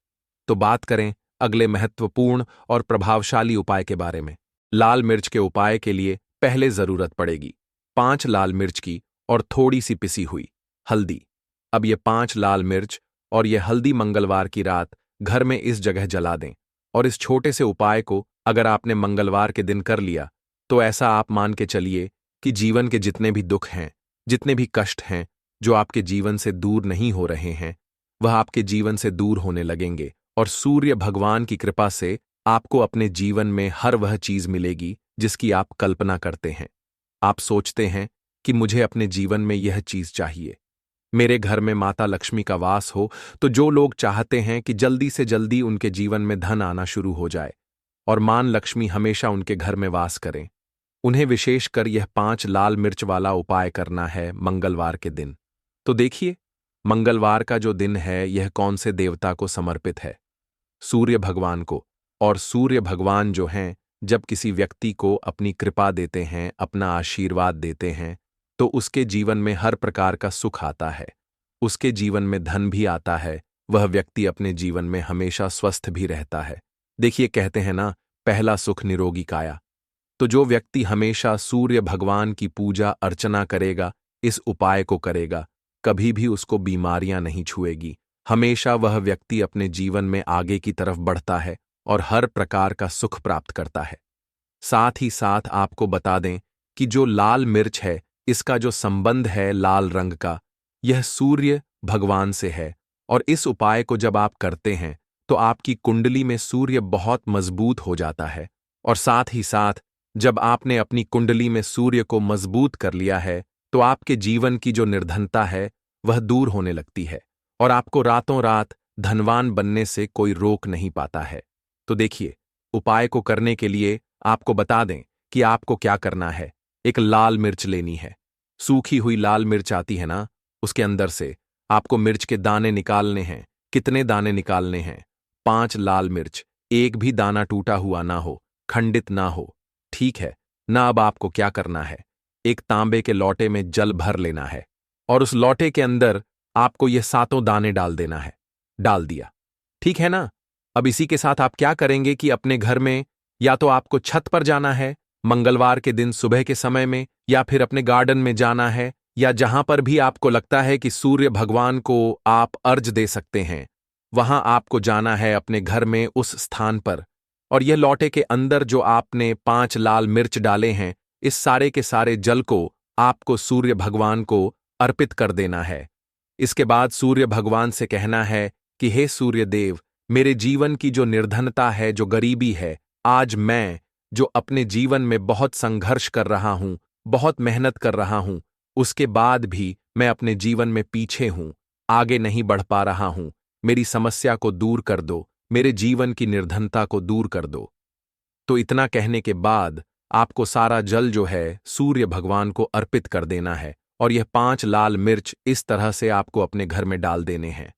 तो बात करें अगले महत्वपूर्ण और प्रभावशाली उपाय के बारे में। लाल मिर्च के उपाय के लिए पहले जरूरत पड़ेगी 5 लाल मिर्च की और थोड़ी सी पिसी हुई हल्दी। अब ये 5 लाल मिर्च और ये हल्दी मंगलवार की रात घर में इस जगह जला दें। और इस छोटे से उपाय को अगर आपने मंगलवार के दिन कर लिया, तो ऐसा आप मान के चलिए कि जीवन के जितने भी दुख हैं, जितने भी कष्ट हैं जो आपके जीवन से दूर नहीं हो रहे हैं, वह आपके जीवन से दूर होने लगेंगे। और सूर्य भगवान की कृपा से आपको अपने जीवन में हर वह चीज मिलेगी जिसकी आप कल्पना करते हैं। आप सोचते हैं कि मुझे अपने जीवन में यह चीज चाहिए, मेरे घर में माता लक्ष्मी का वास हो। तो जो लोग चाहते हैं कि जल्दी से जल्दी उनके जीवन में धन आना शुरू हो जाए और मान लक्ष्मी हमेशा उनके घर में वास करें, उन्हें विशेषकर यह 5 लाल मिर्च वाला उपाय करना है मंगलवार के दिन। तो देखिए, मंगलवार का जो दिन है यह कौन से देवता को समर्पित है? सूर्य भगवान को। और सूर्य भगवान जो हैं, जब किसी व्यक्ति को अपनी कृपा देते हैं, अपना आशीर्वाद देते हैं, तो उसके जीवन में हर प्रकार का सुख आता है, उसके जीवन में धन भी आता है, वह व्यक्ति अपने जीवन में हमेशा स्वस्थ भी रहता है। देखिए, कहते हैं ना, पहला सुख निरोगी काया। तो जो व्यक्ति हमेशा सूर्य भगवान की पूजा अर्चना करेगा, इस उपाय को करेगा, कभी भी उसको बीमारियां नहीं छुएगी। हमेशा वह व्यक्ति अपने जीवन में आगे की तरफ बढ़ता है और हर प्रकार का सुख प्राप्त करता है। साथ ही साथ आपको बता दें कि जो लाल मिर्च है, इसका जो संबंध है लाल रंग का, यह सूर्य भगवान से है। और इस उपाय को जब आप करते हैं तो आपकी कुंडली में सूर्य बहुत मजबूत हो जाता है। और साथ ही साथ जब आपने अपनी कुंडली में सूर्य को मजबूत कर लिया है, तो आपके जीवन की जो निर्धनता है वह दूर होने लगती है और आपको रातों रात धनवान बनने से कोई रोक नहीं पाता है। तो देखिए, उपाय को करने के लिए आपको बता दें कि आपको क्या करना है। एक लाल मिर्च लेनी है, सूखी हुई लाल मिर्च आती है ना, उसके अंदर से आपको मिर्च के दाने निकालने हैं। कितने दाने निकालने हैं? 5 लाल मिर्च, एक भी दाना टूटा हुआ ना हो, खंडित ना हो, ठीक है ना। अब आपको क्या करना है, एक तांबे के लोटे में जल भर लेना है और उस लोटे के अंदर आपको यह सातों दाने डाल देना है। डाल दिया, ठीक है ना? अब इसी के साथ आप क्या करेंगे कि अपने घर में या तो आपको छत पर जाना है मंगलवार के दिन सुबह के समय में, या फिर अपने गार्डन में जाना है, या जहां पर भी आपको लगता है कि सूर्य भगवान को आप अर्घ दे सकते हैं, वहां आपको जाना है अपने घर में उस स्थान पर। और यह लौटे के अंदर जो आपने 5 लाल मिर्च डाले हैं, इस सारे के सारे जल को आपको सूर्य भगवान को अर्पित कर देना है। इसके बाद सूर्य भगवान से कहना है कि हे सूर्य देव, मेरे जीवन की जो निर्धनता है, जो गरीबी है, आज मैं जो अपने जीवन में बहुत संघर्ष कर रहा हूं, बहुत मेहनत कर रहा हूं, उसके बाद भी मैं अपने जीवन में पीछे हूं, आगे नहीं बढ़ पा रहा हूं, मेरी समस्या को दूर कर दो, मेरे जीवन की निर्धनता को दूर कर दो। तो इतना कहने के बाद आपको सारा जल जो है सूर्य भगवान को अर्पित कर देना है, और यह 5 लाल मिर्च इस तरह से आपको अपने घर में डाल देने हैं।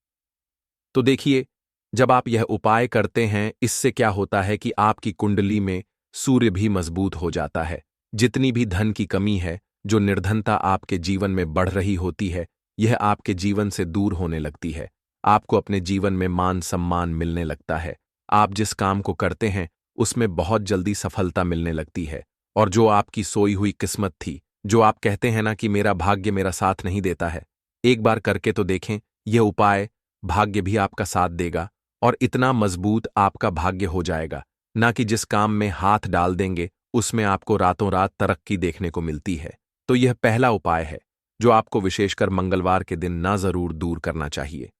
तो देखिए, जब आप यह उपाय करते हैं, इससे क्या होता है कि आपकी कुंडली में सूर्य भी मजबूत हो जाता है। जितनी भी धन की कमी है, जो निर्धनता आपके जीवन में बढ़ रही होती है, यह आपके जीवन से दूर होने लगती है। आपको अपने जीवन में मान सम्मान मिलने लगता है। आप जिस काम को करते हैं उसमें बहुत जल्दी सफलता मिलने लगती है। और जो आपकी सोई हुई किस्मत थी, जो आप कहते हैं ना कि मेरा भाग्य मेरा साथ नहीं देता है, एक बार करके तो देखें यह उपाय, भाग्य भी आपका साथ देगा और इतना मजबूत आपका भाग्य हो जाएगा, ना कि जिस काम में हाथ डाल देंगे उसमें आपको रातों रात तरक्की देखने को मिलती है। तो यह पहला उपाय है जो आपको विशेषकर मंगलवार के दिन ना जरूर दूर करना चाहिए।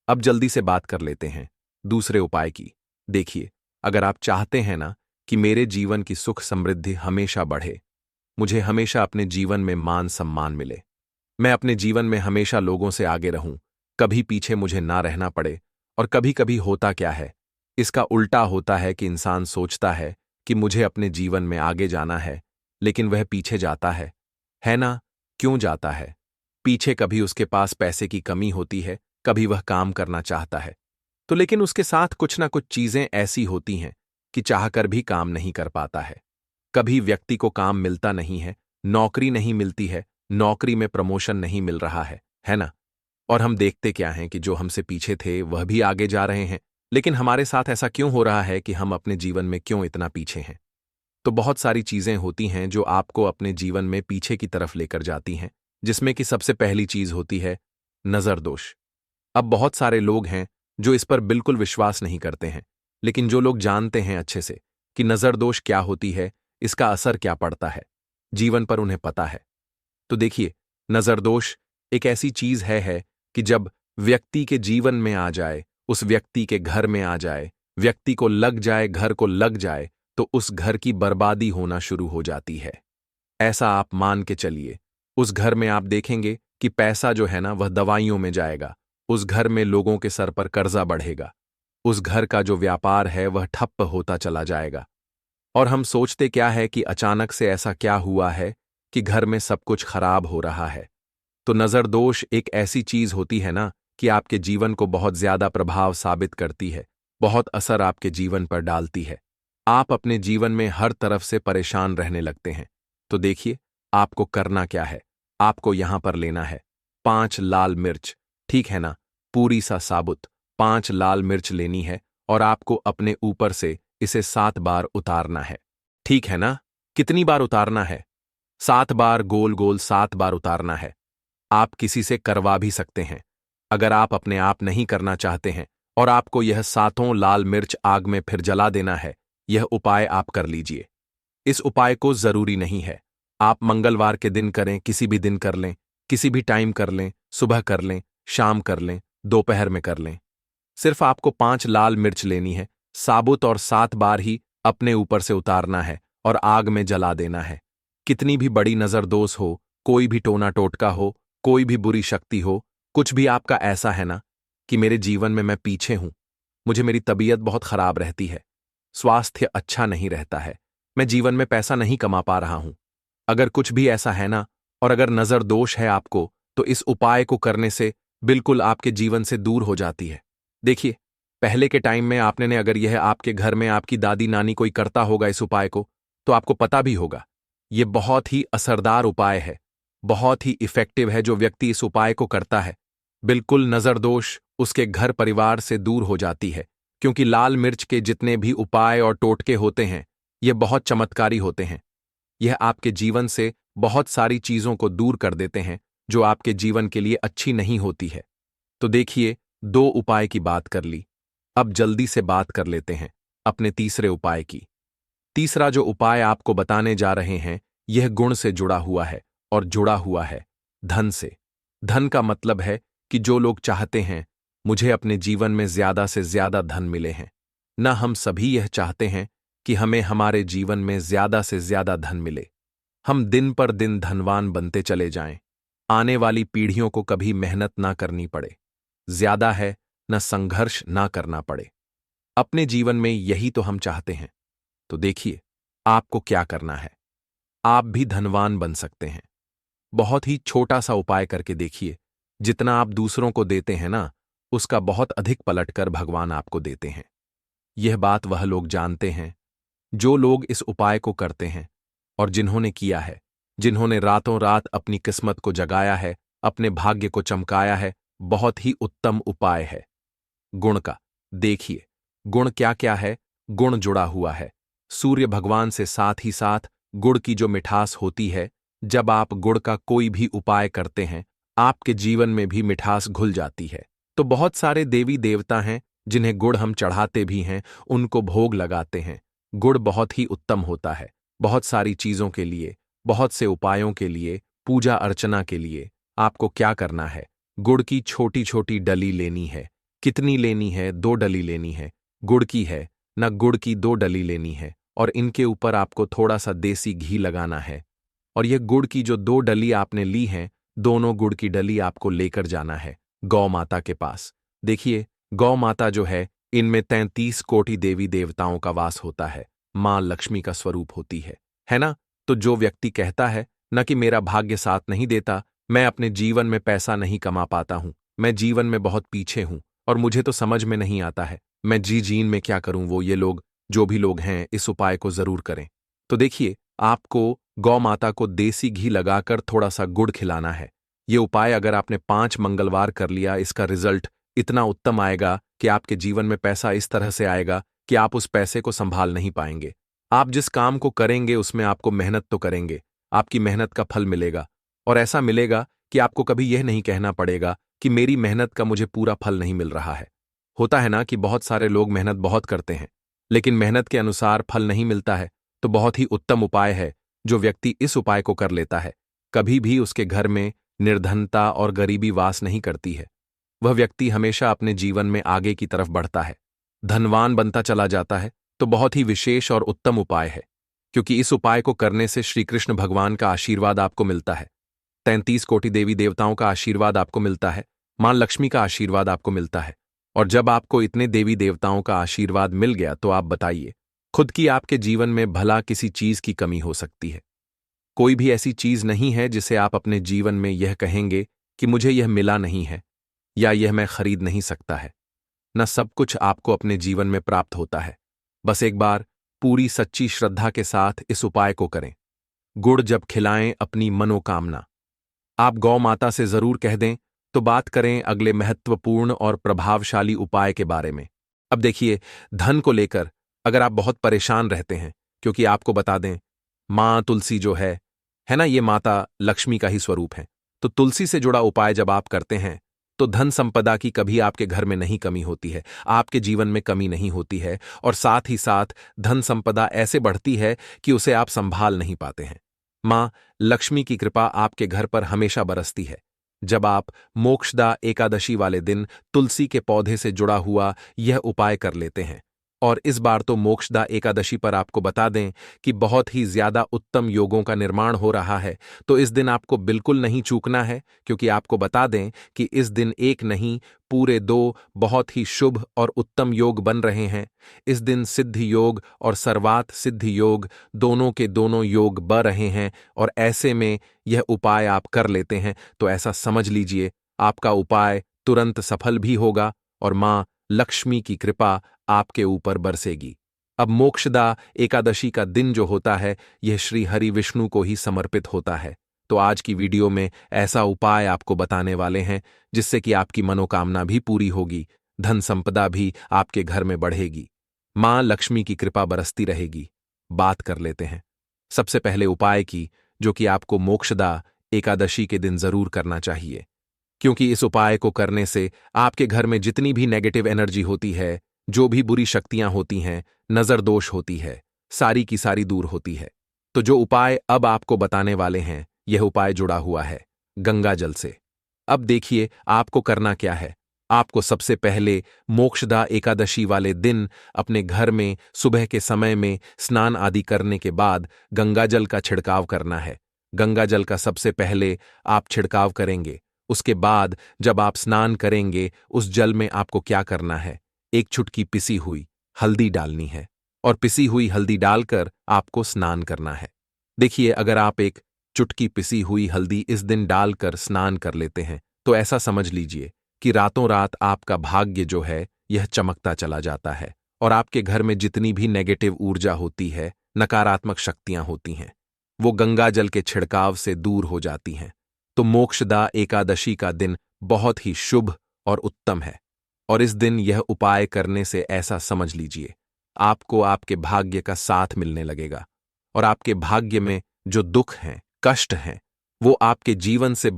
अब जल्दी से बात कर लेते हैं दूसरे उपाय की। देखिए, अगर आप चाहते हैं ना कि मेरे जीवन की सुख समृद्धि हमेशा बढ़े, मुझे हमेशा अपने जीवन में मान सम्मान मिले, मैं अपने जीवन में हमेशा लोगों से आगे रहूं, कभी पीछे मुझे ना रहना पड़े। और कभी कभी होता क्या है, इसका उल्टा होता है कि इंसान सोचता है कि मुझे अपने जीवन में आगे जाना है, लेकिन वह पीछे जाता है ना? क्यों जाता है? पीछे कभी उसके पास पैसे की कमी होती है, कभी वह काम करना चाहता है, तो लेकिन उसके साथ कुछ ना कुछ चीजें ऐसी होती हैं कि चाहकर भी काम नहीं कर पाता है। कभी व्यक्ति को काम मिलता नहीं है, नौकरी नहीं मिलती है, नौकरी में प्रमोशन नहीं मिल रहा है ना? और हम देखते क्या हैं कि जो हमसे पीछे थे वह भी आगे जा रहे हैं, लेकिन हमारे साथ ऐसा क्यों हो रहा है कि हम अपने जीवन में क्यों इतना पीछे हैं? तो बहुत सारी चीजें होती हैं जो आपको अपने जीवन में पीछे की तरफ लेकर जाती हैं, जिसमें कि सबसे पहली चीज होती है नजर दोष। अब बहुत सारे लोग हैं जो इस पर बिल्कुल विश्वास नहीं करते हैं, लेकिन जो लोग जानते हैं अच्छे से कि नजर दोष क्या होती है, इसका असर क्या पड़ता है जीवन पर, उन्हें पता है। तो देखिए, नजर दोष एक ऐसी चीज है कि जब व्यक्ति के जीवन में आ जाए, उस व्यक्ति के घर में आ जाए, व्यक्ति को लग जाए, घर को लग जाए, तो उस घर की बर्बादी होना शुरू हो जाती है। ऐसा आप मान के चलिए, उस घर में आप देखेंगे कि पैसा जो है ना वह दवाइयों में जाएगा, उस घर में लोगों के सर पर कर्जा बढ़ेगा, उस घर का जो व्यापार है वह ठप्प होता चला जाएगा। और हम सोचते क्या है कि अचानक से ऐसा क्या हुआ है कि घर में सब कुछ खराब हो रहा है। तो नजर दोष एक ऐसी चीज होती है ना कि आपके जीवन को बहुत ज्यादा प्रभाव साबित करती है, बहुत असर आपके जीवन पर डालती है। आप अपने जीवन में हर तरफ से परेशान रहने लगते हैं। तो देखिए, आपको करना क्या है। आपको यहां पर लेना है 5 लाल मिर्च, ठीक है ना? पूरी सा साबुत 5 लाल मिर्च लेनी है, और आपको अपने ऊपर से इसे 7 बार उतारना है, ठीक है ना? कितनी बार उतारना है? 7 बार, गोल गोल 7 बार उतारना है। आप किसी से करवा भी सकते हैं। अगर आप अपने आप नहीं करना चाहते हैं और आपको यह 7 लाल मिर्च आग में फिर जला देना है, यह उपाय आप कर लीजिए। इस उपाय को जरूरी नहीं है आप मंगलवार के दिन करें, किसी भी दिन कर लें, किसी भी टाइम कर लें, सुबह कर लें, शाम कर लें, दोपहर में कर लें। सिर्फ आपको 5 लाल मिर्च लेनी है, साबुत, और 7 बार ही अपने ऊपर से उतारना है और आग में जला देना है। कितनी भी बड़ी नजरदोष हो, कोई भी टोना टोटका हो, कोई भी बुरी शक्ति हो, कुछ भी आपका ऐसा है ना कि मेरे जीवन में मैं पीछे हूं, मुझे मेरी तबीयत बहुत खराब रहती है, स्वास्थ्य अच्छा नहीं रहता है, मैं जीवन में पैसा नहीं कमा पा रहा हूं, अगर कुछ भी ऐसा है ना, और अगर नजर दोष है आपको, तो इस उपाय को करने से बिल्कुल आपके जीवन से दूर हो जाती है। देखिए, पहले के टाइम में आपने ने अगर यह आपके घर में आपकी दादी नानी कोई करता होगा इस उपाय को, तो आपको पता भी होगा यह बहुत ही असरदार उपाय है, बहुत ही इफेक्टिव है। जो व्यक्ति इस उपाय को करता है बिल्कुल नजरदोष उसके घर परिवार से दूर हो जाती है, क्योंकि लाल मिर्च के जितने भी उपाय और टोटके होते हैं ये बहुत चमत्कारी होते हैं। यह आपके जीवन से बहुत सारी चीजों को दूर कर देते हैं जो आपके जीवन के लिए अच्छी नहीं होती है। तो देखिए, 2 उपाय की बात कर ली, अब जल्दी से बात कर लेते हैं अपने तीसरे उपाय की। तीसरा जो उपाय आपको बताने जा रहे हैं यह गुण से जुड़ा हुआ है और जुड़ा हुआ है धन से। धन का मतलब है कि जो लोग चाहते हैं मुझे अपने जीवन में ज्यादा से ज्यादा धन मिले हैं, न हम सभी यह चाहते हैं कि हमें हमारे जीवन में ज्यादा से ज्यादा धन मिले, हम दिन पर दिन धनवान बनते चले जाएं, आने वाली पीढ़ियों को कभी मेहनत ना करनी पड़े, ज्यादा है न संघर्ष ना करना पड़े। अपने जीवन में यही तो हम चाहते हैं। तो देखिए, आपको क्या करना है, आप भी धनवान बन सकते हैं। बहुत ही छोटा सा उपाय करके देखिए, जितना आप दूसरों को देते हैं ना, उसका बहुत अधिक पलटकर भगवान आपको देते हैं। यह बात वह लोग जानते हैं जो लोग इस उपाय को करते हैं और जिन्होंने किया है, जिन्होंने रातों रात अपनी किस्मत को जगाया है, अपने भाग्य को चमकाया है। बहुत ही उत्तम उपाय है गुण का। देखिए, गुण क्या क्या है। गुण जुड़ा हुआ है सूर्य भगवान से, साथ ही साथ गुड़ की जो मिठास होती है, जब आप गुड़ का कोई भी उपाय करते हैं आपके जीवन में भी मिठास घुल जाती है। तो बहुत सारे देवी देवता हैं जिन्हें गुड़ हम चढ़ाते भी हैं, उनको भोग लगाते हैं। गुड़ बहुत ही उत्तम होता है बहुत सारी चीजों के लिए, बहुत से उपायों के लिए, पूजा अर्चना के लिए। आपको क्या करना है, गुड़ की छोटी छोटी डली लेनी है। कितनी लेनी है? 2 डली लेनी है। गुड़ की है न, गुड़ की 2 डली लेनी है और इनके ऊपर आपको थोड़ा सा देसी घी लगाना है। और यह गुड़ की जो 2 डली आपने ली हैं, दोनों गुड़ की डली आपको लेकर जाना है गौ माता के पास। देखिए, गौ माता जो है, इनमें 33 कोटि देवी देवताओं का वास होता है, मां लक्ष्मी का स्वरूप होती है ना। तो जो व्यक्ति कहता है न कि मेरा भाग्य साथ नहीं देता, मैं अपने जीवन में पैसा नहीं कमा पाता हूं, मैं जीवन में बहुत पीछे हूं और मुझे तो समझ में नहीं आता है, मैं जीन में क्या करूं, वो ये लोग जो भी लोग हैं इस उपाय को जरूर करें। तो देखिए, आपको गौ माता को देसी घी लगाकर थोड़ा सा गुड़ खिलाना है। ये उपाय अगर आपने 5 मंगलवार कर लिया, इसका रिजल्ट इतना उत्तम आएगा कि आपके जीवन में पैसा इस तरह से आएगा कि आप उस पैसे को संभाल नहीं पाएंगे। आप जिस काम को करेंगे उसमें आपको मेहनत तो करेंगे, आपकी मेहनत का फल मिलेगा और ऐसा मिलेगा कि आपको कभी यह नहीं कहना पड़ेगा कि मेरी मेहनत का मुझे पूरा फल नहीं मिल रहा है। होता है ना कि बहुत सारे लोग मेहनत बहुत करते हैं लेकिन मेहनत के अनुसार फल नहीं मिलता है। तो बहुत ही उत्तम उपाय है, जो व्यक्ति इस उपाय को कर लेता है कभी भी उसके घर में निर्धनता और गरीबी वास नहीं करती है। वह व्यक्ति हमेशा अपने जीवन में आगे की तरफ बढ़ता है, धनवान बनता चला जाता है। तो बहुत ही विशेष और उत्तम उपाय है, क्योंकि इस उपाय को करने से श्री कृष्ण भगवान का आशीर्वाद आपको मिलता है, 33 कोटि देवी देवताओं का आशीर्वाद आपको मिलता है, मां लक्ष्मी का आशीर्वाद आपको मिलता है। और जब आपको इतने देवी देवताओं का आशीर्वाद मिल गया तो आप बताइए, खुद की आपके जीवन में भला किसी चीज की कमी हो सकती है? कोई भी ऐसी चीज नहीं है जिसे आप अपने जीवन में यह कहेंगे कि मुझे यह मिला नहीं है या यह मैं खरीद नहीं सकता है। न सब कुछ आपको अपने जीवन में प्राप्त होता है। बस एक बार पूरी सच्ची श्रद्धा के साथ इस उपाय को करें। गुड़ जब खिलाएं अपनी मनोकामना, आप गौ माता से जरूर कह दें। तो बात करें अगले महत्वपूर्ण और प्रभावशाली उपाय के बारे में। अब देखिए, धन को लेकर अगर आप बहुत परेशान रहते हैं, क्योंकि आपको बता दें, मां तुलसी जो है ना, ये माता लक्ष्मी का ही स्वरूप है। तो तुलसी से जुड़ा उपाय जब आप करते हैं तो धन संपदा की कभी आपके घर में नहीं कमी होती है, आपके जीवन में कमी नहीं होती है और साथ ही साथ धन संपदा ऐसे बढ़ती है कि उसे आप संभाल नहीं पाते हैं। मां लक्ष्मी की कृपा आपके घर पर हमेशा बरसती है। जब आप मोक्षदा एकादशी वाले दिन तुलसी के पौधे से जुड़ा हुआ यह उपाय कर लेते हैं, और इस बार तो मोक्षदा एकादशी पर आपको बता दें कि बहुत ही ज्यादा उत्तम योगों का निर्माण हो रहा है, तो इस दिन आपको बिल्कुल नहीं चूकना है, क्योंकि आपको बता दें कि इस दिन एक नहीं पूरे 2 बहुत ही शुभ और उत्तम योग बन रहे हैं। इस दिन सिद्धि योग और सर्वात सिद्धि योग दोनों के दोनों योग बन रहे हैं, और ऐसे में यह उपाय आप कर लेते हैं तो ऐसा समझ लीजिए आपका उपाय तुरंत सफल भी होगा और मां लक्ष्मी की कृपा आपके ऊपर बरसेगी। अब मोक्षदा एकादशी का दिन जो होता है, यह श्री हरि विष्णु को ही समर्पित होता है। तो आज की वीडियो में ऐसा उपाय आपको बताने वाले हैं जिससे कि आपकी मनोकामना भी पूरी होगी, धन संपदा भी आपके घर में बढ़ेगी, मां लक्ष्मी की कृपा बरसती रहेगी। बात कर लेते हैं सबसे पहले उपाय की, जो कि आपको मोक्षदा एकादशी के दिन जरूर करना चाहिए, क्योंकि इस उपाय को करने से आपके घर में जितनी भी नेगेटिव एनर्जी होती है, जो भी बुरी शक्तियां होती हैं, नजर दोष होती है, सारी की सारी दूर होती है। तो जो उपाय अब आपको बताने वाले हैं, यह उपाय जुड़ा हुआ है गंगा जल से। अब देखिए आपको करना क्या है। आपको सबसे पहले मोक्षदा एकादशी वाले दिन अपने घर में सुबह के समय में स्नान आदि करने के बाद गंगा जल का छिड़काव करना है। गंगा जल का सबसे पहले आप छिड़काव करेंगे। उसके बाद जब आप स्नान करेंगे, उस जल में आपको क्या करना है, एक चुटकी पिसी हुई हल्दी डालनी है और पिसी हुई हल्दी डालकर आपको स्नान करना है। देखिए, अगर आप एक चुटकी पिसी हुई हल्दी इस दिन डालकर स्नान कर लेते हैं, तो ऐसा समझ लीजिए कि रातों रात आपका भाग्य जो है यह चमकता चला जाता है और आपके घर में जितनी भी नेगेटिव ऊर्जा होती है, नकारात्मक शक्तियां होती हैं, वो गंगा जल के छिड़काव से दूर हो जाती हैं। तो मोक्षदा एकादशी का दिन बहुत ही शुभ और उत्तम है और इस दिन यह उपाय करने से ऐसा समझ लीजिए आपको आपके भाग्य का साथ मिलने लगेगा और आपके भाग्य में जो दुख हैं, कष्ट हैं, वो आपके जीवन से